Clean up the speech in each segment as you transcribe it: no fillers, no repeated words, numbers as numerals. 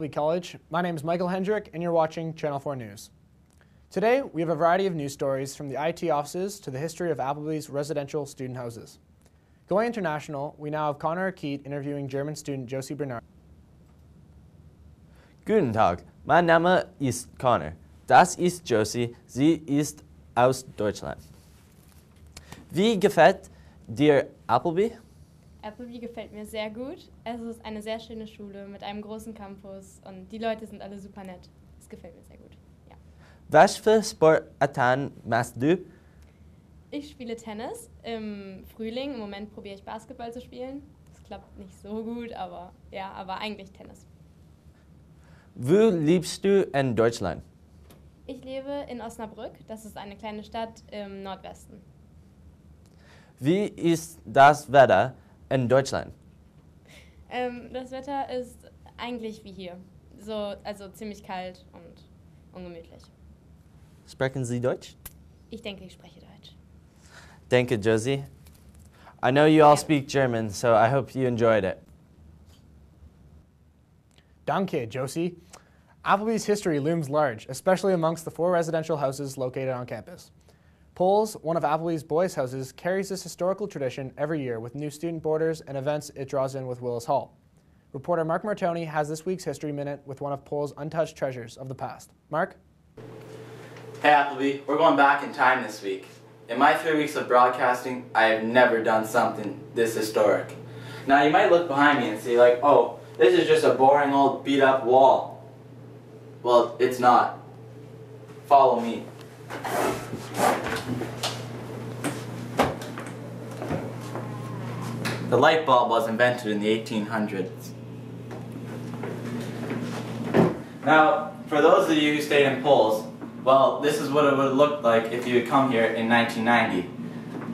Appleby College. My name is Michael Hendrick, and you're watching Channel 4 News. Today, we have a variety of news stories from the IT offices to the history of Appleby's residential student houses. Going international, we now have Connor Keat interviewing German student Josie Bernard. Guten Tag, mein Name ist Connor. Das ist Josie, sie ist aus Deutschland. Wie gefällt dir Appleby? Appleby gefällt mir sehr gut. Es ist eine sehr schöne Schule mit einem großen Campus und die Leute sind alle super nett. Es gefällt mir sehr gut. Ja. Was für Sportarten machst du? Ich spiele Tennis im Frühling. Im Moment probiere ich Basketball zu spielen. Das klappt nicht so gut, aber eigentlich Tennis. Wo lebst du in Deutschland? Ich lebe in Osnabrück. Das ist eine kleine Stadt im Nordwesten. Wie ist das Wetter in Deutschland? Das Wetter ist eigentlich wie hier. Also ziemlich kalt und ungemütlich. Sprechen Sie Deutsch? Ich denke, ich spreche Deutsch. Danke, Josie. I know you all speak German, so I hope you enjoyed it. Danke, Josie. Appleby's history looms large, especially amongst the 4 residential houses located on campus. Poles, one of Appleby's boys' houses, carries this historical tradition every year with new student boarders and events it draws in with Willis Hall. Reporter Mark Martoni has this week's History Minute with one of Pole's untouched treasures of the past. Mark? Hey Appleby, we're going back in time this week. In my 3 weeks of broadcasting, I have never done something this historic. Now you might look behind me and see like, oh, this is just a boring old beat up wall. Well, it's not. Follow me. The light bulb was invented in the 1800s. Now, for those of you who stayed in Poles, well, this is what it would have looked like if you had come here in 1990,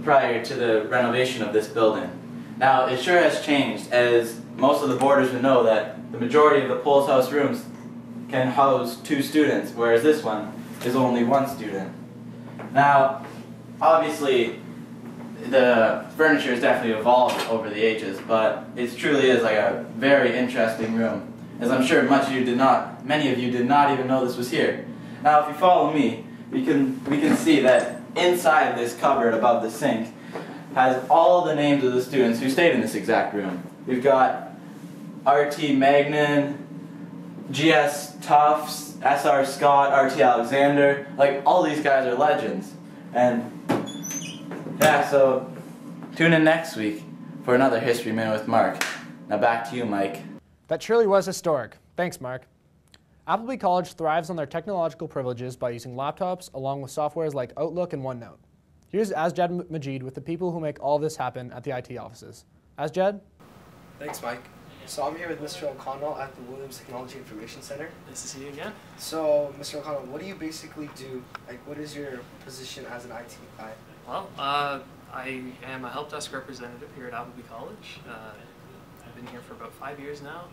prior to the renovation of this building. Now, it sure has changed, as most of the boarders would know that the majority of the Poles House rooms can house 2 students, whereas this one is only 1 student. Now, obviously, the furniture has definitely evolved over the ages, but it truly is like a very interesting room, as I'm sure many of you did not even know this was here. Now, if you follow me, we can see that inside this cupboard above the sink has all the names of the students who stayed in this exact room. We've got R.T. Magnan, G.S. Tufts, S.R. Scott, R.T. Alexander, like all these guys are legends. And yeah, so tune in next week for another History Minute with Mark. Now back to you, Mike. That surely was historic. Thanks, Mark. Appleby College thrives on their technological privileges by using laptops along with softwares like Outlook and OneNote. Here's Asjad Majid with the people who make all this happen at the IT offices. Asjad? Thanks, Mike. So I'm here with Mr. O'Connell at the Williams Technology Information Center. Nice to see you again. So, Mr. O'Connell, what do you basically do? Like, what is your position as an IT guy? Well, I am a help desk representative here at Appleby College. I've been here for about 5 years now,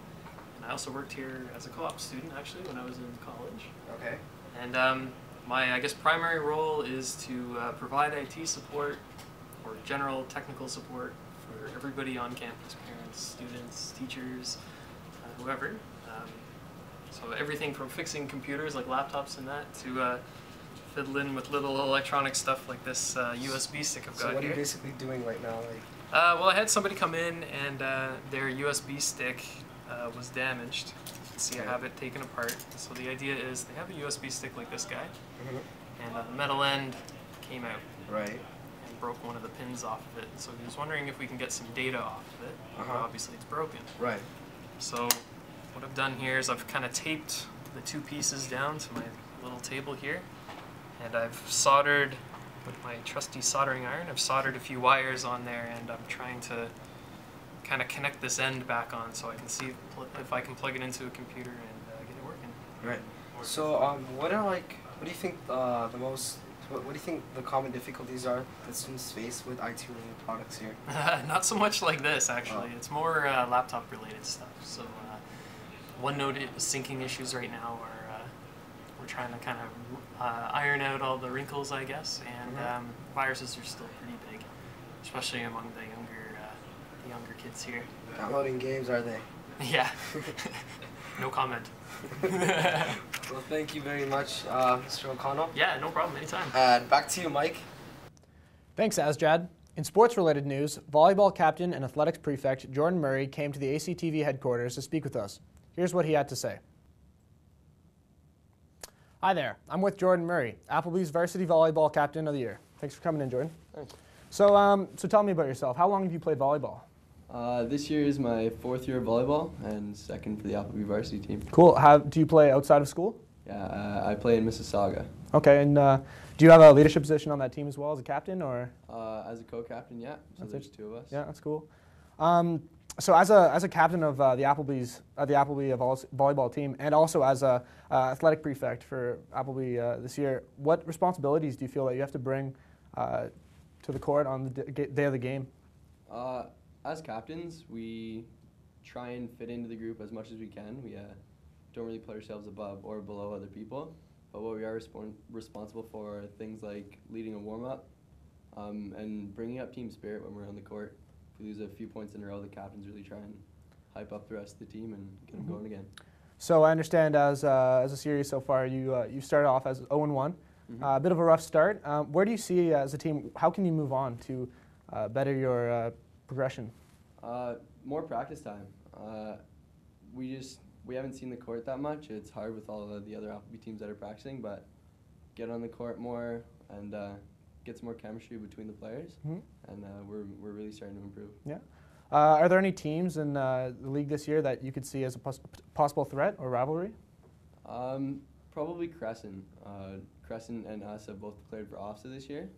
and I also worked here as a co-op student, actually, when I was in college. Okay. And my, primary role is to provide IT support or general technical support for everybody on campus, parents, students, teachers, whoever. So everything from fixing computers like laptops and that to fiddling with little electronic stuff like this USB stick I've got here. So what are you basically doing right now? Well, I had somebody come in and their USB stick was damaged. You can see I have it taken apart. So the idea is they have a USB stick like this guy, and the metal end came out. Right. Broke one of the pins off of it, so he was wondering if we can get some data off of it. Obviously it's broken. Right. So what I've done here is I've kind of taped the 2 pieces down to my little table here, and I've soldered with my trusty soldering iron. I've soldered a few wires on there, and I'm trying to kind of connect this end back on so I can see if I can plug it into a computer and get it working. Right. So what do you think what do you think the common difficulties are that students face with IT-related products here? Not so much like this, actually. It's more laptop-related stuff. So OneNote syncing issues right now are we're trying to kind of iron out all the wrinkles, I guess, and viruses are still pretty big, especially among the younger kids here. Downloading games, are they? Yeah. No comment. Well, thank you very much, Mr. O'Connell. Yeah, no problem, anytime. And back to you, Mike. Thanks, Asjad. In sports-related news, volleyball captain and athletics prefect Jordan Murray came to the ACTV headquarters to speak with us. Here's what he had to say. Hi there, I'm with Jordan Murray, Appleby's varsity volleyball captain of the year. Thanks for coming in, Jordan. Thanks. So tell me about yourself. How long have you played volleyball? This year is my 4th year of volleyball and 2nd for the Appleby varsity team. Cool. Do you play outside of school? Yeah, I play in Mississauga. Okay, and do you have a leadership position on that team as well as a captain, or? As a co-captain, yeah. So there's 2 of us. Yeah, that's cool. So as a captain of the Appleby volleyball team, and also as a athletic prefect for Appleby this year, what responsibilities do you feel that you have to bring to the court on the day of the game? As captains, we try and fit into the group as much as we can. We don't really put ourselves above or below other people, but what we are responsible for are things like leading a warm-up and bringing up team spirit when we're on the court. If we lose a few points in a row, the captains really try and hype up the rest of the team and get them going again. So I understand as a series so far, you started off as 0-1, a bit of a rough start. Where do you see as a team, how can you move on to better your progression? More practice time. We haven't seen the court that much. It's hard with all of the other Appleby teams that are practicing, but get on the court more and get some more chemistry between the players, and we're really starting to improve. Yeah. Are there any teams in the league this year that you could see as a possible threat or rivalry? Probably Crescent. Crescent and us have both declared for OFSA this year,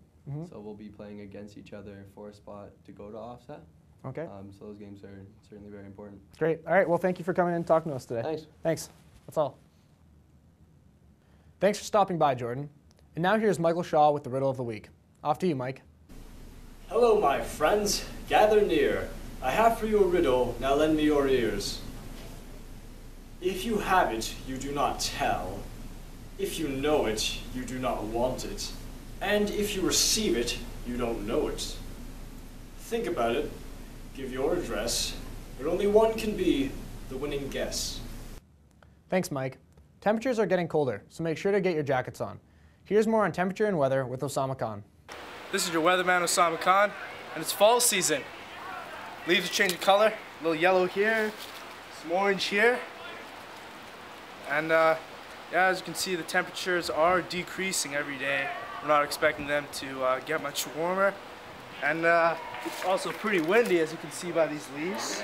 so we'll be playing against each other for a spot to go to OFSA. Okay. So those games are certainly very important. Great. All right. Well, thank you for coming in and talking to us today. Thanks. Thanks. That's all. Thanks for stopping by, Jordan. And now here's Michael Shaw with the Riddle of the Week. Off to you, Mike. Hello, my friends. Gather near. I have for you a riddle. Now lend me your ears. If you have it, you do not tell. If you know it, you do not want it. And if you receive it, you don't know it. Think about it. Give your address, but only one can be the winning guess. Thanks, Mike. Temperatures are getting colder, so make sure to get your jackets on. Here's more on temperature and weather with Osama Khan. This is your weatherman, Osama Khan, and it's fall season. Leaves are changing color, a little yellow here, some orange here. And yeah, as you can see, the temperatures are decreasing every day. We're not expecting them to get much warmer. And it's also pretty windy, as you can see by these leaves.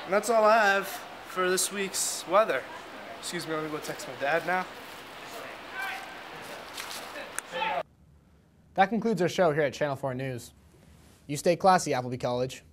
And that's all I have for this week's weather. Excuse me, let me go text my dad now. That concludes our show here at Channel 4 News. You stay classy, Appleby College.